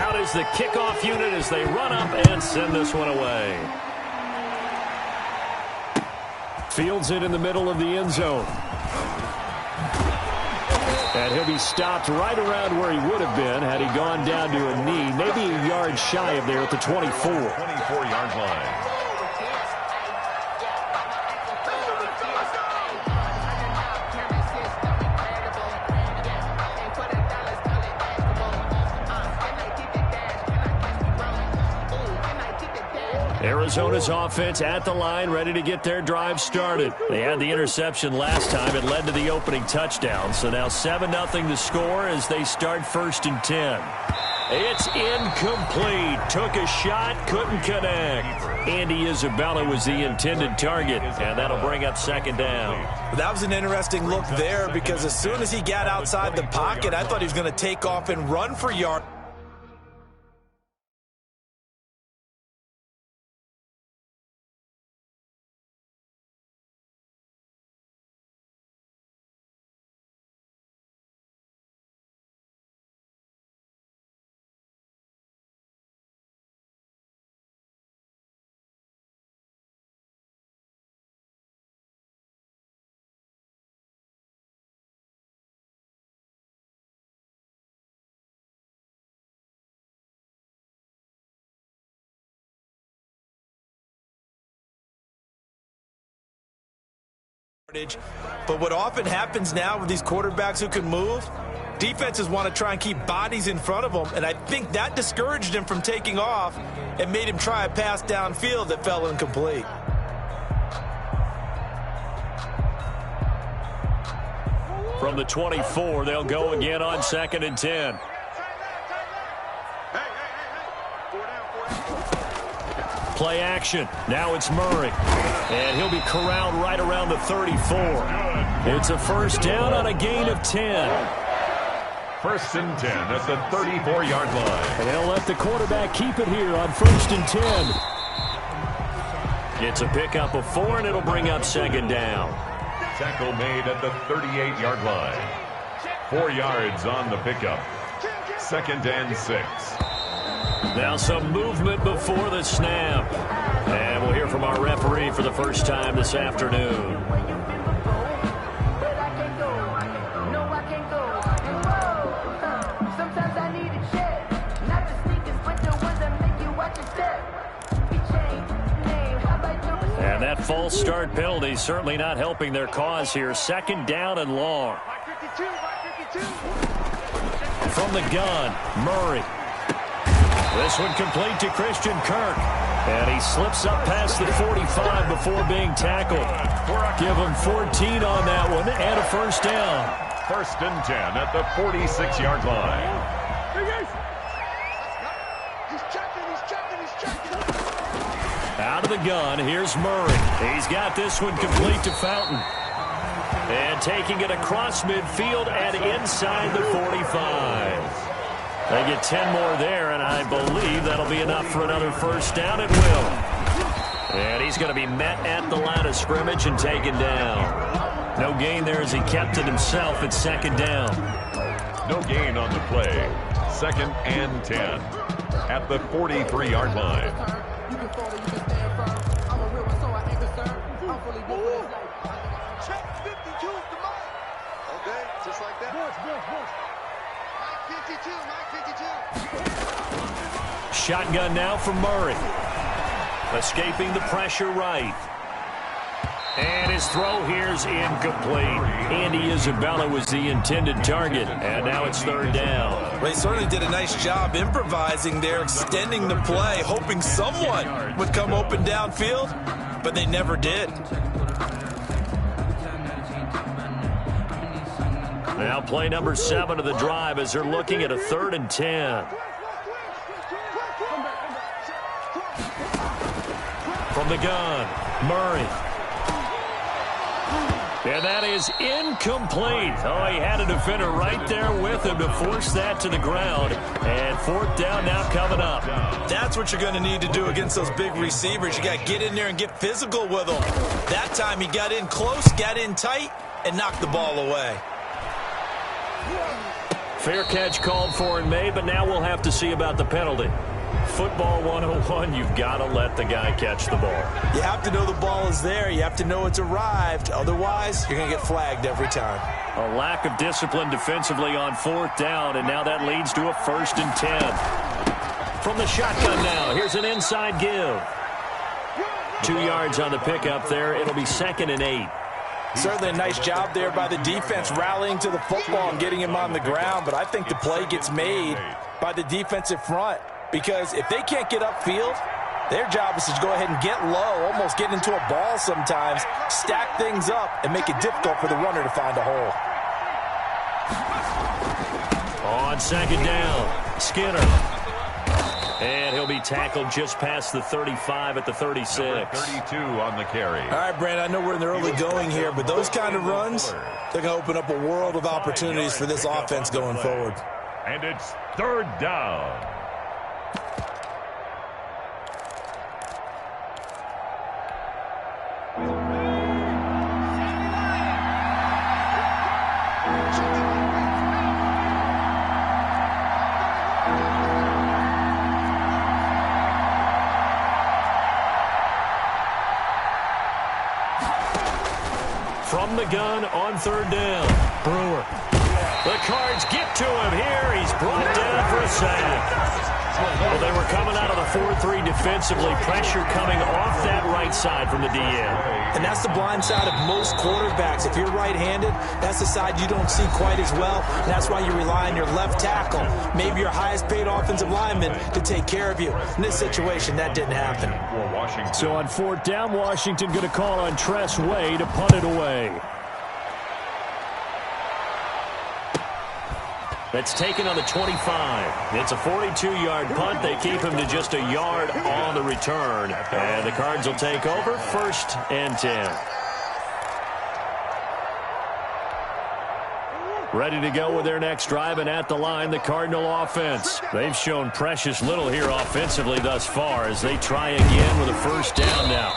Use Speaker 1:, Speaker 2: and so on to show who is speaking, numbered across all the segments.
Speaker 1: out is the kickoff unit as they run up and send this one away. Fields it in the middle of the end zone. And he'll be stopped right around where he would have been had he gone down to a knee, maybe a yard shy of there at the 24.
Speaker 2: 24-yard line.
Speaker 1: Arizona's offense at the line, ready to get their drive started. They had the interception last time. It led to the opening touchdown. So now 7-0 the score as they start 1st and 10. It's incomplete. Took a shot, couldn't connect. Andy Isabella was the intended target, and that'll bring up 2nd down.
Speaker 3: That was an interesting look there because as soon as he got outside the pocket, I thought he was going to take off and run for yards. But what often happens now with these quarterbacks who can move, defenses want to try and keep bodies in front of them, and I think that discouraged him from taking off and made him try a pass downfield that fell incomplete.
Speaker 1: From the 24, they'll go again on 2nd and 10. Play action. Now it's Murray. And he'll be corralled right around the 34. It's a 1st down on a gain of 10.
Speaker 2: 1st and 10 at the 34-yard line.
Speaker 1: And they'll let the quarterback keep it here on 1st and 10. It's a pickup of 4, and it'll bring up 2nd down.
Speaker 2: Tackle made at the 38-yard line. 4 yards on the pickup. 2nd and 6.
Speaker 1: Now some movement before the snap. And we'll hear from our referee for the first time this afternoon. And that false start penalty certainly not helping their cause here. 2nd down and long. From the gun, Murray. This one complete to Christian Kirk. And he slips up past the 45 before being tackled. Give him 14 on that one and a 1st down.
Speaker 2: 1st and 10 at the 46-yard line.
Speaker 1: Out of the gun, here's Murray. He's got this one complete to Fountain. And taking it across midfield and inside the 45. They get 10 more there, and I believe that'll be enough for another 1st down. It will. And he's going to be met at the line of scrimmage and taken down. No gain there as he kept it himself at 2nd down.
Speaker 2: No gain on the play. 2nd and 10 at the 43-yard line.
Speaker 4: Okay, just like that.
Speaker 1: Shotgun now from Murray. Escaping the pressure right. And his throw here's incomplete. Andy Isabella was the intended target, and now it's 3rd down.
Speaker 3: They certainly did a nice job improvising there, extending the play, hoping someone would come open downfield, but they never did.
Speaker 1: Now play number 7 of the drive as they're looking at a 3rd and 10. From the gun, Murray. And that is incomplete. Oh, he had a defender right there with him to force that to the ground. And 4th down now coming up.
Speaker 3: That's what you're going to need to do against those big receivers. You got to get in there and get physical with them. That time he got in close, got in tight, and knocked the ball away.
Speaker 1: Fair catch called for and made, but now we'll have to see about the penalty. Football 101, you've got to let the guy catch the ball.
Speaker 3: You have to know the ball is there. You have to know it's arrived. Otherwise, you're going to get flagged every time.
Speaker 1: A lack of discipline defensively on 4th down, and now that leads to a 1st and 10. From the shotgun now, here's an inside give. 2 yards on the pickup there. It'll be 2nd and 8.
Speaker 3: Certainly a nice job there by the defense rallying to the football and getting him on the ground, but I think the play gets made by the defensive front because if they can't get upfield, their job is to go ahead and get low, almost get into a ball sometimes, stack things up, and make it difficult for the runner to find a hole.
Speaker 1: On 2nd down, Skinner. And he'll be tackled just past the 35 at the 36.
Speaker 2: 32 on the carry.
Speaker 3: All right, Brandon, I know we're in the early going here, but those kind of runs, they're going to open up a world of opportunities for this offense going forward.
Speaker 2: And it's 3rd down.
Speaker 1: From the gun on 3rd down, Brewer. The Cards get to him here. He's brought down for a sack. Well, they were coming out of the 4-3 defensively. Pressure coming off that right side from the DN.
Speaker 3: And that's the blind side of most quarterbacks. If you're right-handed, that's the side you don't see quite as well. And that's why you rely on your left tackle, maybe your highest-paid offensive lineman, to take care of you. In this situation, that didn't happen.
Speaker 1: So on 4th down, Washington going to call on Tress Way to punt it away. That's taken on the 25. It's a 42-yard punt. They keep him to just a yard on the return. And the Cards will take over 1st and 10. Ready to go with their next drive, and at the line, the Cardinal offense. They've shown precious little here offensively thus far as they try again with a 1st down now.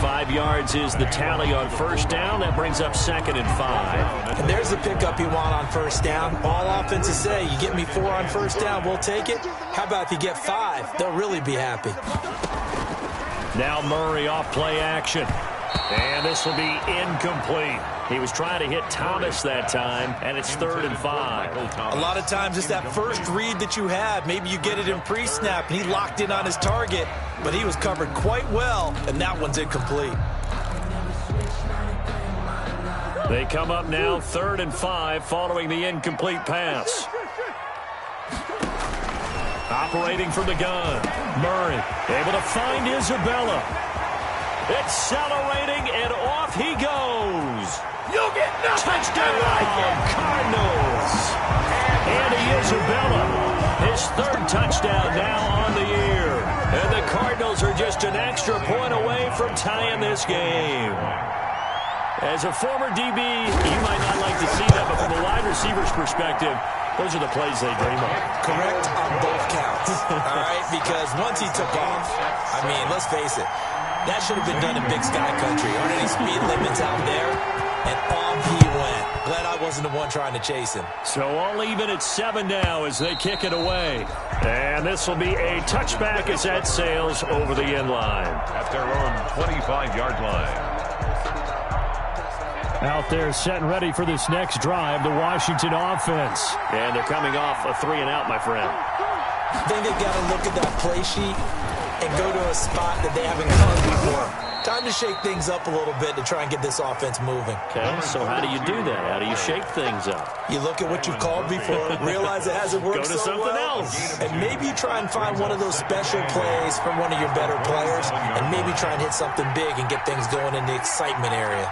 Speaker 1: 5 yards is the tally on 1st down. That brings up 2nd and 5.
Speaker 3: And there's the pickup you want on 1st down. All offenses say, you get me 4 on 1st down, we'll take it. How about if you get 5? They'll really be happy.
Speaker 1: Now Murray off play action. And this will be incomplete. He was trying to hit Thomas that time, and it's 3rd and 5.
Speaker 3: A lot of times it's that first read that you have. Maybe you get it in pre-snap, and he locked in on his target, but he was covered quite well, and that one's incomplete.
Speaker 1: They come up now 3rd and 5 following the incomplete pass. Operating from the gun, Murray able to find Isabella. Accelerating, and off he goes.
Speaker 3: You'll get nothing.
Speaker 1: Touchdown, Cardinals. Andy Isabella, his 3rd touchdown now on the year. And the Cardinals are just an extra point away from tying this game. As a former DB, you might not like to see that, but from a wide receiver's perspective, those are the plays they dream of.
Speaker 3: Correct on both counts, all right? Because once he took off, I mean, let's face it, that should have been done in Big Sky Country. Aren't any speed limits out there? And off he went. Glad I wasn't the one trying to chase him.
Speaker 1: So all even at 7 now as they kick it away. And this will be a touchback as that sails over the end line.
Speaker 2: At their own 25-yard line.
Speaker 1: Out there set and ready for this next drive, the Washington offense. And they're coming off a 3-and-out, my friend.
Speaker 3: I think they've got to look at that play sheet and go to a spot that they haven't come before. Time to shake things up a little bit to try and get this offense moving.
Speaker 1: Okay, so how do you do that? How do you shake things up?
Speaker 3: You look at what you've called before, realize it hasn't worked
Speaker 1: Go to
Speaker 3: so
Speaker 1: something
Speaker 3: well,
Speaker 1: else.
Speaker 3: and maybe you try and find one of those special plays from one of your better players, and maybe try and hit something big and get things going in the excitement area.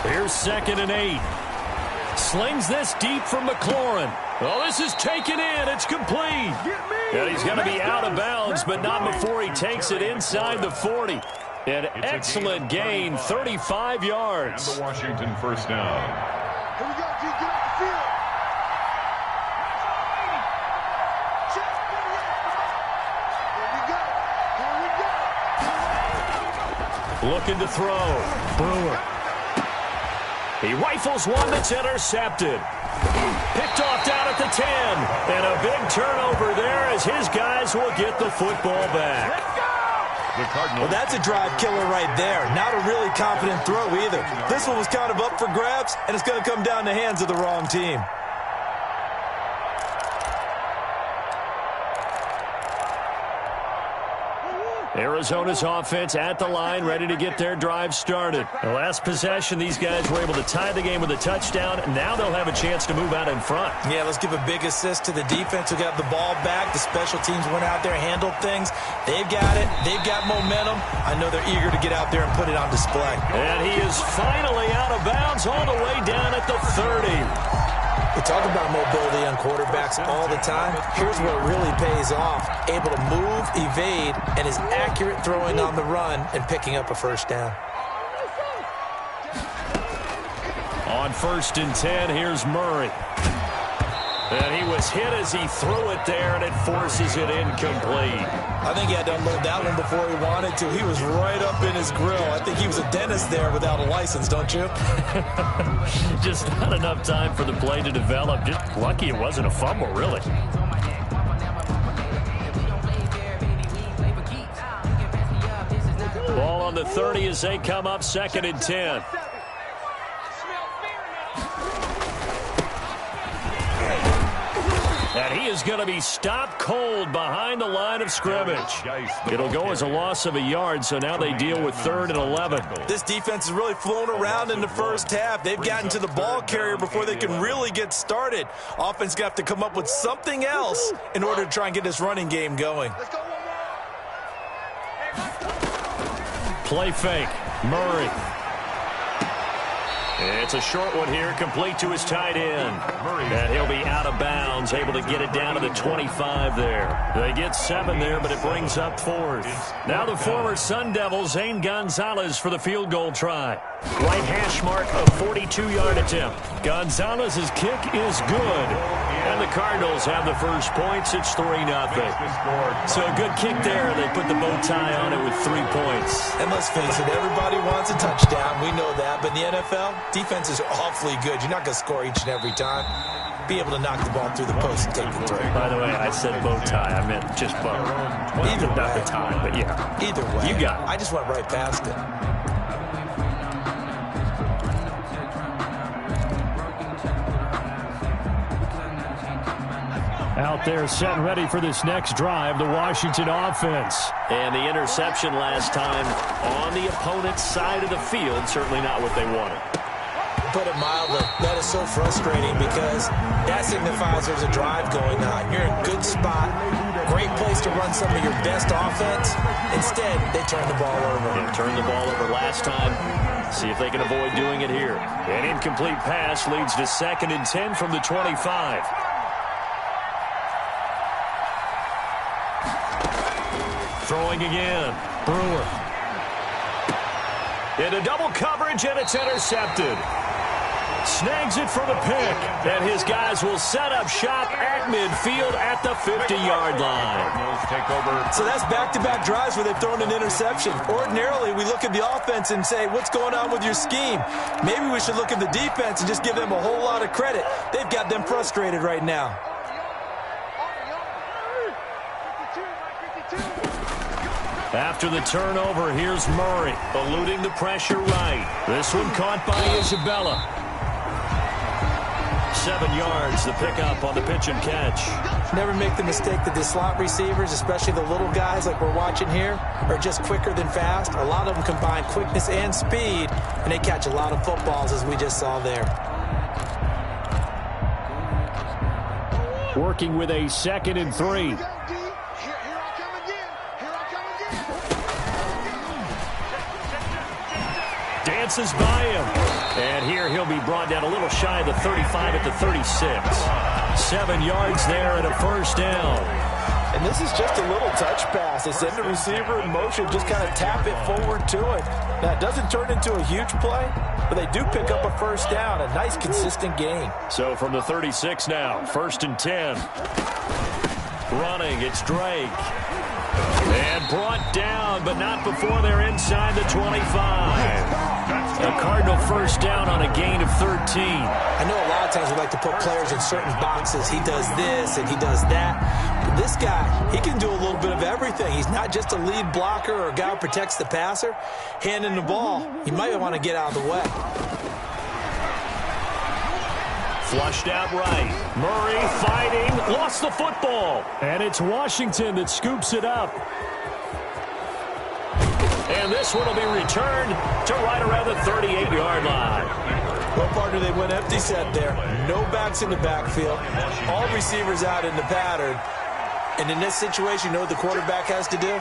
Speaker 1: Here's 2nd and 8. Slings this deep from McLaurin. Oh, this is taken in. It's complete. And he's going to be out of bounds, but not before he takes it inside the 40. An excellent gain, 35 yards.
Speaker 2: And the Washington 1st down.
Speaker 4: Here we go, G. Get off the field. Here we go. Here we go.
Speaker 1: Looking to throw. Brewer. He rifles one that's intercepted. Picked off down at the 10. And a big turnover there as his guys will get the football back.
Speaker 3: Well, that's a drive killer right there. Not a really confident throw either. This one was kind of up for grabs, and it's going to come down the hands of the wrong team.
Speaker 1: Arizona's offense at the line, ready to get their drive started. The last possession, these guys were able to tie the game with a touchdown. Now they'll have a chance to move out in front.
Speaker 3: Yeah, let's give a big assist to the defense who got the ball back. The special teams went out there, handled things. They've got it. They've got momentum. I know they're eager to get out there and put it on display.
Speaker 1: And he is finally out of bounds all the way down at the 30.
Speaker 3: We talk about mobility on quarterbacks all the time. Here's where it really pays off. Able to move, evade, and is accurate throwing on the run and picking up a first down.
Speaker 1: On 1st and 10, here's Murray. And he was hit as he threw it there, and it forces it incomplete.
Speaker 3: I think he had to unload that one before he wanted to. He was right up in his grill. I think he was a dentist there without a license, don't you?
Speaker 1: Just not enough time for the play to develop. Just lucky it wasn't a fumble, really. Ball on the 30 as they come up 2nd and 10. And he is going to be stopped cold behind the line of scrimmage. It'll go as a loss of a yard, so now they deal with 3rd and 11.
Speaker 3: This defense has really flown around in the first half. They've gotten to the ball carrier before they can really get started. Offense got to come up with something else in order to try and get this running game going.
Speaker 1: Play fake. Murray. It's a short one here, complete to his tight end. And he'll be out of bounds, able to get it down to the 25 there. They get 7 there, but it brings up 4th. Now the former Sun Devil, Zane Gonzalez, for the field goal try. Right hash mark, a 42-yard attempt. Gonzalez's kick is good. And the Cardinals have the first points. It's 3-0. So a good kick there. They put the bow tie on it with 3 points.
Speaker 3: And let's face it, everybody wants a touchdown. We know that. But in the NFL, defenses are awfully good. You're not going to score each and every time. Be able to knock the ball through the post and take the throw.
Speaker 1: By the way, I said bow tie. I meant just bow.
Speaker 3: Either way.
Speaker 1: Not the tie, but yeah.
Speaker 3: Either way.
Speaker 1: You got it.
Speaker 3: I just went right past it.
Speaker 1: Out there set and ready for this next drive, the Washington offense. And the interception last time on the opponent's side of the field, certainly not what they wanted.
Speaker 3: Put it mildly, that is so frustrating because that signifies there's a drive going on. You're in a good spot, great place to run some of your best offense. Instead, they turn the ball over.
Speaker 1: They turned the ball over last time. See if they can avoid doing it here. An incomplete pass leads to 2nd and 10 from the 25. Throwing again. Brewer. Into double coverage, and it's intercepted. Snags it for the pick. And his guys will set up shop at midfield at the 50-yard line.
Speaker 3: So that's back-to-back drives where they've thrown an interception. Ordinarily, we look at the offense and say, what's going on with your scheme? Maybe we should look at the defense and just give them a whole lot of credit. They've got them frustrated right now.
Speaker 1: After the turnover, here's Murray, eluding the pressure right. This one caught by Isabella. 7 yards, the pickup on the pitch and catch.
Speaker 3: Never make the mistake that the slot receivers, especially the little guys like we're watching here, are just quicker than fast. A lot of them combine quickness and speed, and they catch a lot of footballs, as we just saw there.
Speaker 1: Working with a 2nd and 3. Dances by him. And here he'll be brought down a little shy of the 35 at the 36. 7 yards there and a first down.
Speaker 3: And this is just a little touch pass. They send the receiver in motion, just kind of tap it forward to it. Now, it doesn't turn into a huge play, but they do pick up a first down. A nice, consistent gain.
Speaker 1: So from the 36 now, 1st and 10. Running, it's Drake. And brought down, but not before they're inside the 25. A Cardinal first down on a gain of 13.
Speaker 3: I know a lot of times we like to put players in certain boxes. He does this and he does that. But this guy, he can do a little bit of everything. He's not just a lead blocker or a guy who protects the passer. Handing the ball, he might want to get out of the way.
Speaker 1: Flushed out right. Murray fighting. Lost the football. And it's Washington that scoops it up. And this one will be returned to right around the 38-yard line.
Speaker 3: Well, partner, they went empty set there. No backs in the backfield. All receivers out in the pattern. And in this situation, you know what the quarterback has to do?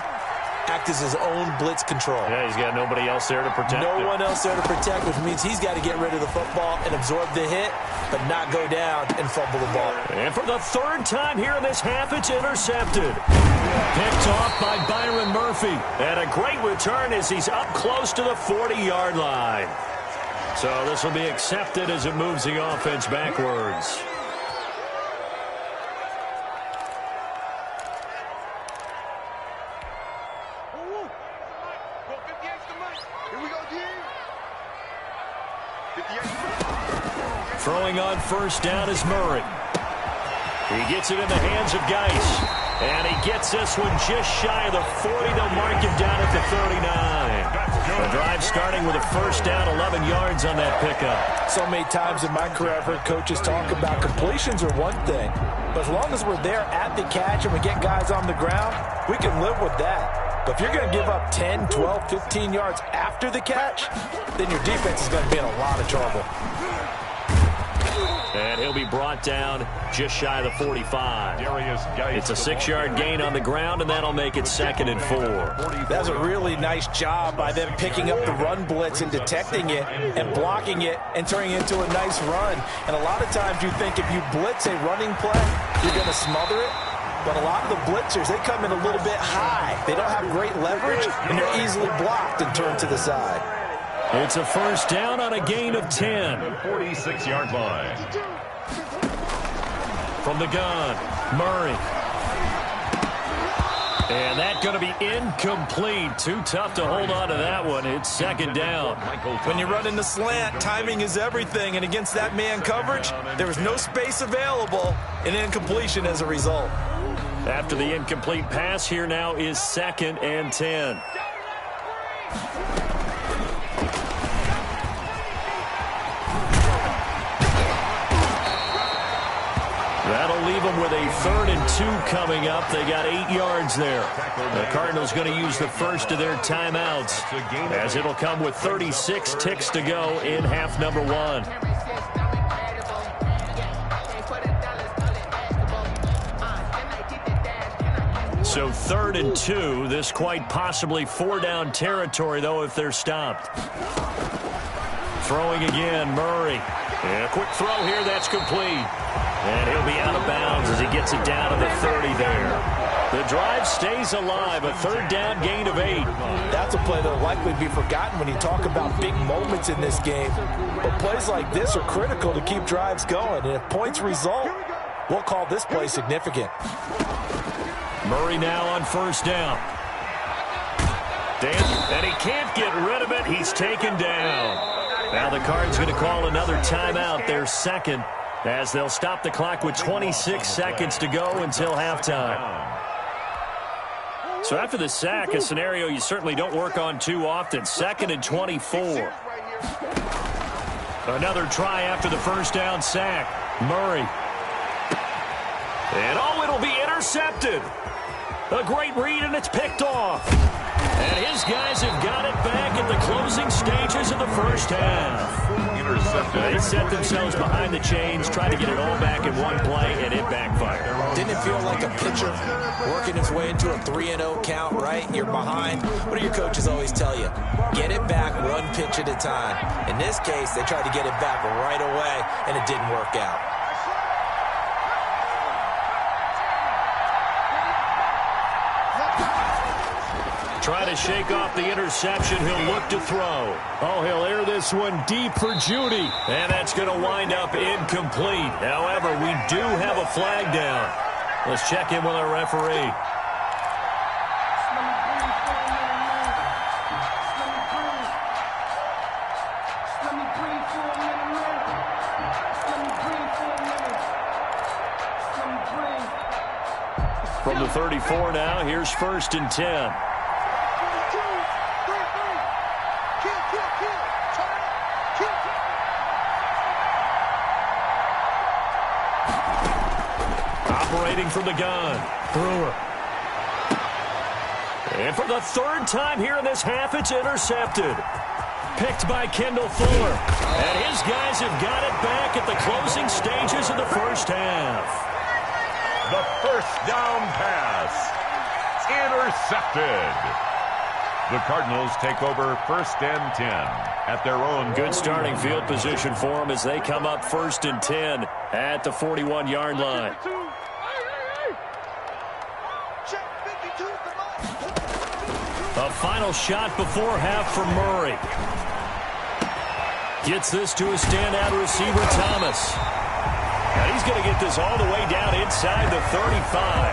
Speaker 3: Act as his own blitz control.
Speaker 1: Yeah, he's got nobody else there to protect him.
Speaker 3: No one else there to protect, which means he's got to get rid of the football and absorb the hit, but not go down and fumble the ball.
Speaker 1: And for the third time here in this half, it's intercepted. Picked off by Byron Murphy. And a great return as he's up close to the 40-yard line. So this will be accepted as it moves the offense backwards. Throwing on first down is Murray. He gets it in the hands of Geis. And he gets this one just shy of the 40. They'll mark him down at the 39. The drive starting with a first down, 11 yards on that pickup.
Speaker 3: So many times in my career I've heard coaches talk about completions are one thing. But as long as we're there at the catch and we get guys on the ground, we can live with that. But if you're going to give up 10, 12, 15 yards after the catch, then your defense is going to be in a lot of trouble.
Speaker 1: And he'll be brought down just shy of the 45. It's a 6-yard gain on the ground, and that'll make it 2nd and 4.
Speaker 3: That's a really nice job by them picking up the run blitz and detecting it and blocking it and turning it into a nice run. And a lot of times you think if you blitz a running play, you're going to smother it. But a lot of the blitzers, they come in a little bit high. They don't have great leverage, and they're easily blocked and turned to the side.
Speaker 1: It's a first down on a gain of 10.
Speaker 2: 46-yard line.
Speaker 1: From the gun, Murray. And that's going to be incomplete. Too tough to hold on to that one. It's 2nd down.
Speaker 3: When you run in the slant, timing is everything. And against that man coverage, there was no space available, and incompletion as a result.
Speaker 1: After the incomplete pass, here now is 2nd and 10. That'll leave them with a 3rd and 2 coming up. They got 8 yards there. The Cardinals going to use the first of their timeouts, as it'll come with 36 ticks to go in half number 1. So 3rd and 2. This quite possibly 4-down territory, though, if they're stopped. Throwing again, Murray. And a quick throw here, that's complete. And he'll be out of bounds as he gets it down to the 30 there. The drive stays alive, a 3rd down gain of 8.
Speaker 3: That's a play that will likely be forgotten when you talk about big moments in this game. But plays like this are critical to keep drives going. And if points result, we'll call this play significant.
Speaker 1: Murray now on first down. And he can't get rid of it. He's taken down. Now the Cards going to call another timeout, their 2nd, as they'll stop the clock with 26 seconds to go until halftime. So after the sack, a scenario you certainly don't work on too often. 2nd and 24. Another try after the first down sack. Murray. And it'll be intercepted. A great read, and it's picked off. And his guys have got it back at the closing stages of the first half.
Speaker 2: Intercepted.
Speaker 1: They set themselves behind the chains, tried to get it all back in one play, and it backfired.
Speaker 3: Didn't it feel like a pitcher working his way into a 3-0 count, right? You're behind. What do your coaches always tell you? Get it back one pitch at a time. In this case, they tried to get it back right away, and it didn't work out.
Speaker 1: Try to shake off the interception. He'll look to throw. Oh, he'll air this one deep for Judy. And that's going to wind up incomplete. However, we do have a flag down. Let's check in with our referee. From the 34 now, here's 1st and 10. Operating from the gun, Brewer. And for the 3rd time here in this half, it's intercepted. Picked by Kendall Fuller. And his guys have got it back at the closing stages of the first half.
Speaker 2: The first down pass. Intercepted. The Cardinals take over 1st and 10 at their own.
Speaker 1: Good starting field position for them as they come up 1st and 10 at the 41-yard line. A final shot before half from Murray. Gets this to a standout receiver, Thomas. And he's going to get this all the way down inside the 35.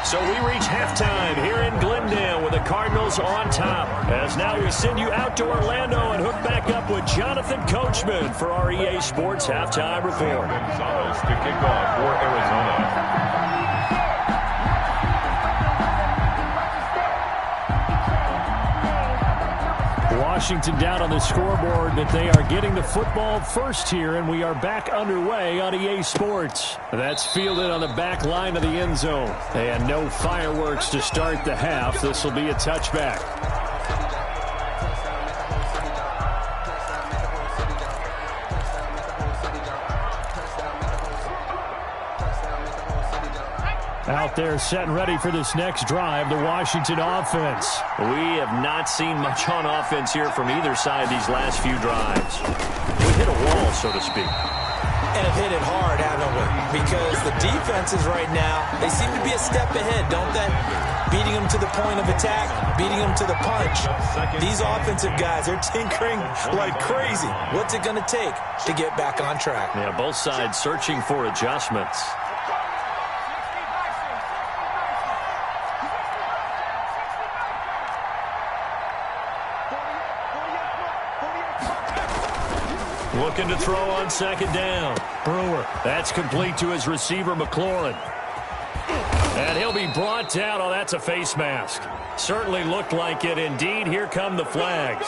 Speaker 1: So we reach halftime here in Glendale with the Cardinals on top. As now we send you out to Orlando and hook back up with Jonathan Coachman for our EA Sports Halftime Report.
Speaker 2: Gonzalez to kick off for Arizona.
Speaker 1: Washington down on the scoreboard, but they are getting the football first here, and we are back underway on EA Sports. That's fielded on the back line of the end zone. And no fireworks to start the half. This will be a touchback. Out there set and ready for this next drive, the Washington offense. We have not seen much on offense here from either side these last few drives. We hit a wall, so to speak.
Speaker 3: And have hit it hard, haven't we? Because the defenses right now, they seem to be a step ahead, don't they? Beating them to the point of attack, beating them to the punch. These offensive guys, they're tinkering like crazy. What's it going to take to get back on track?
Speaker 1: Yeah, both sides searching for adjustments. Looking to throw on 2nd down. Brewer. That's complete to his receiver, McLaurin. And he'll be brought down. Oh, that's a face mask. Certainly looked like it. Indeed, here come the flags.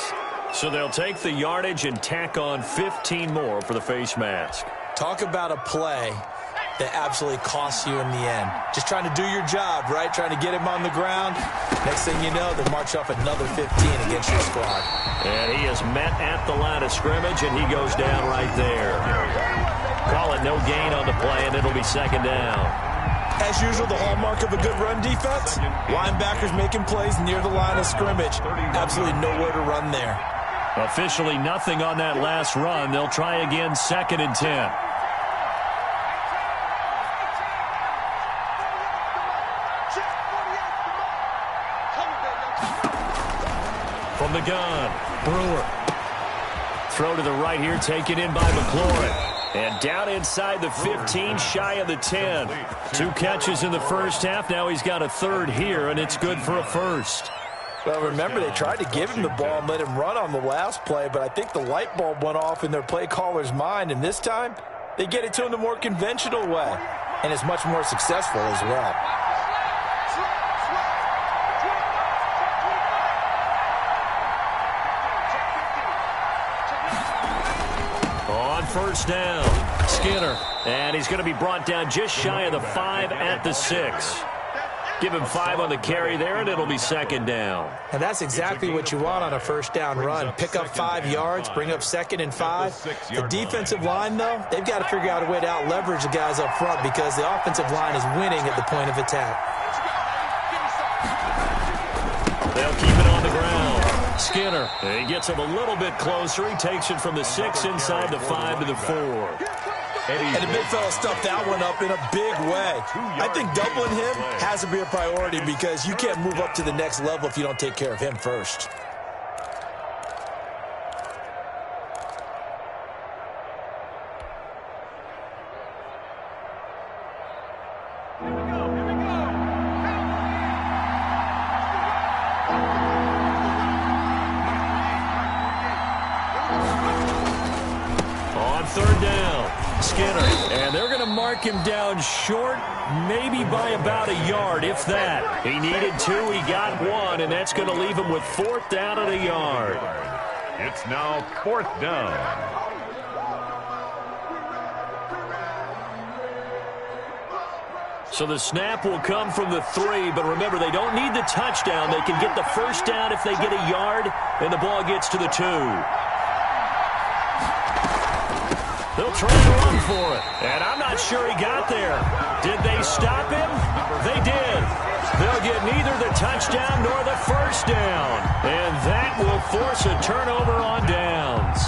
Speaker 1: So they'll take the yardage and tack on 15 more for the face mask.
Speaker 3: Talk about a play that absolutely costs you in the end. Just trying to do your job, right? Trying to get him on the ground. Next thing you know, they'll march off another 15 against your squad.
Speaker 1: And he is met at the line of scrimmage, and he goes down right there. Call it no gain on the play, and it'll be 2nd down.
Speaker 3: As usual, the hallmark of a good run defense, linebackers making plays near the line of scrimmage. Absolutely nowhere to run there.
Speaker 1: Officially nothing on that last run. They'll try again, 2nd and 10. From the gun, Brewer. Throw to the right here, taken in by McLaurin. And down inside the 15, shy of the 10. 2 catches in the first half. Now he's got a 3rd here, and it's good for a 1st.
Speaker 3: Well, remember, they tried to give him the ball and let him run on the last play, but I think the light bulb went off in their play caller's mind, and this time they get it to him the more conventional way, and it's much more successful as well.
Speaker 1: On 1st down, Skinner. And he's going to be brought down just shy of the 5 at the 6. Give him 5 on the carry there, and it'll be 2nd down.
Speaker 3: And that's exactly what you want on a 1st down run. Pick up 5 yards, bring up 2nd and 5. The defensive line, though, they've got to figure out a way to out-leverage the guys up front because the offensive line is winning at the point of attack.
Speaker 1: They'll keep it on the ground. Skinner. He gets him a little bit closer. He takes it from the 6 inside the 5 to the 4.
Speaker 3: And the big fella stuffed that one up in a big way. I think doubling him has to be a priority because you can't move up to the next level if you don't take care of him first.
Speaker 1: Skinner. And they're going to mark him down short, maybe by about a yard, if that. He needed 2, he got 1, and that's going to leave him with 4th down and a yard.
Speaker 2: It's now 4th down.
Speaker 1: So the snap will come from the 3, but remember, they don't need the touchdown. They can get the 1st down if they get a yard, and the ball gets to the 2. They'll try to run for it, and I'm not sure he got there. Did they stop him? They did. They'll get neither the touchdown nor the 1st down, and that will force a turnover on downs.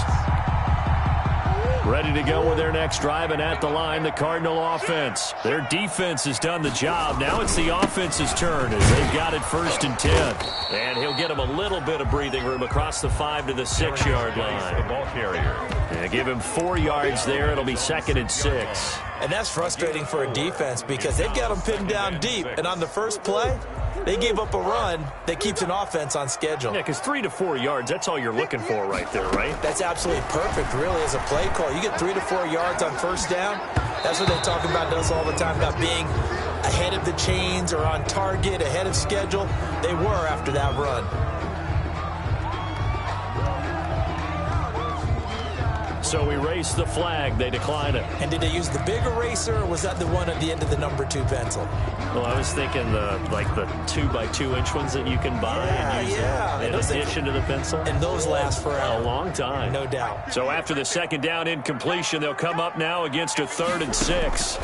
Speaker 1: Ready to go with their next drive, and at the line, the Cardinal offense. Their defense has done the job. Now it's the offense's turn as they've got it 1st and 10. And he'll get him a little bit of breathing room across the 5 to the 6-yard line.
Speaker 2: The ball carrier.
Speaker 1: Yeah, give him 4 yards there. It'll be 2nd and 6.
Speaker 3: And that's frustrating for a defense because they've got them pinned down deep. And on the first play, they gave up a run that keeps an offense on schedule.
Speaker 1: Yeah, because 3 to 4 yards, that's all you're looking for right there, right?
Speaker 3: That's absolutely perfect, really, as a play call. You get 3 to 4 yards on 1st down. That's what they talk about us all the time, about being ahead of the chains or on target, ahead of schedule. They were after that run.
Speaker 1: So we race the flag. They decline it.
Speaker 3: And did they use the big eraser, or was that the one at the end of the number 2 pencil?
Speaker 1: Well, I was thinking the 2-by-2-inch ones that you can buy and use in addition to the pencil.
Speaker 3: And those last forever.
Speaker 1: A long time.
Speaker 3: No doubt.
Speaker 1: So after the 2nd down incompletion, they'll come up now against a 3rd and 6.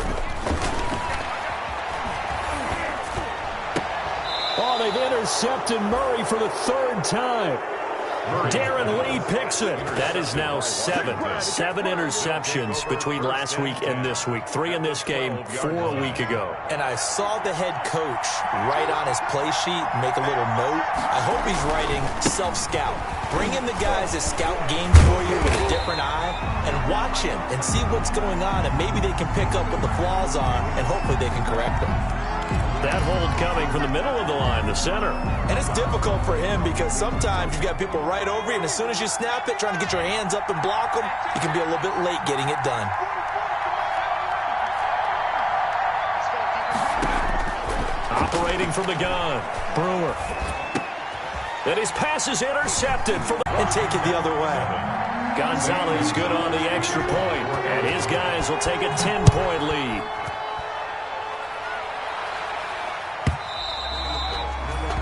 Speaker 1: Oh, they've intercepted Murray for the 3rd time. Darren Lee picks it. That is now 7 interceptions between last week and this week. 3 in this game, 4 a week ago.
Speaker 3: And I saw the head coach write on his play sheet, make a little note. I hope he's writing self-scout. Bring in the guys that scout games for you with a different eye and watch him and see what's going on, and maybe they can pick up what the flaws are, and hopefully they can correct them.
Speaker 1: That hold coming from the middle of the line, the center.
Speaker 3: And it's difficult for him because sometimes you've got people right over you, and as soon as you snap it, trying to get your hands up and block them, you can be a little bit late getting it done.
Speaker 1: Operating from the gun, Brewer. And his pass is intercepted
Speaker 3: and take it the other way.
Speaker 1: Gonzalez good on the extra point, and his guys will take a 10-point lead.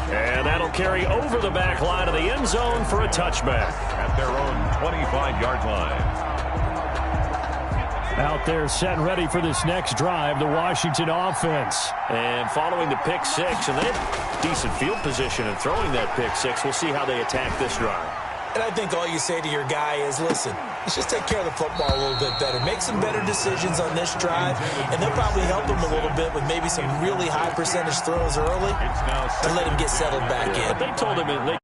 Speaker 1: And that'll carry over the back line of the end zone for a touchback.
Speaker 2: At their own 25-yard line.
Speaker 1: Out there set and ready for this next drive, the Washington offense. And following the pick 6, and they have decent field position in throwing that pick 6. We'll see how they attack this drive.
Speaker 3: And I think all you say to your guy is, listen, let's just take care of the football a little bit better. Make some better decisions on this drive, and they'll probably help him a little bit with maybe some really high percentage throws early to let him get settled back in.
Speaker 1: But they told him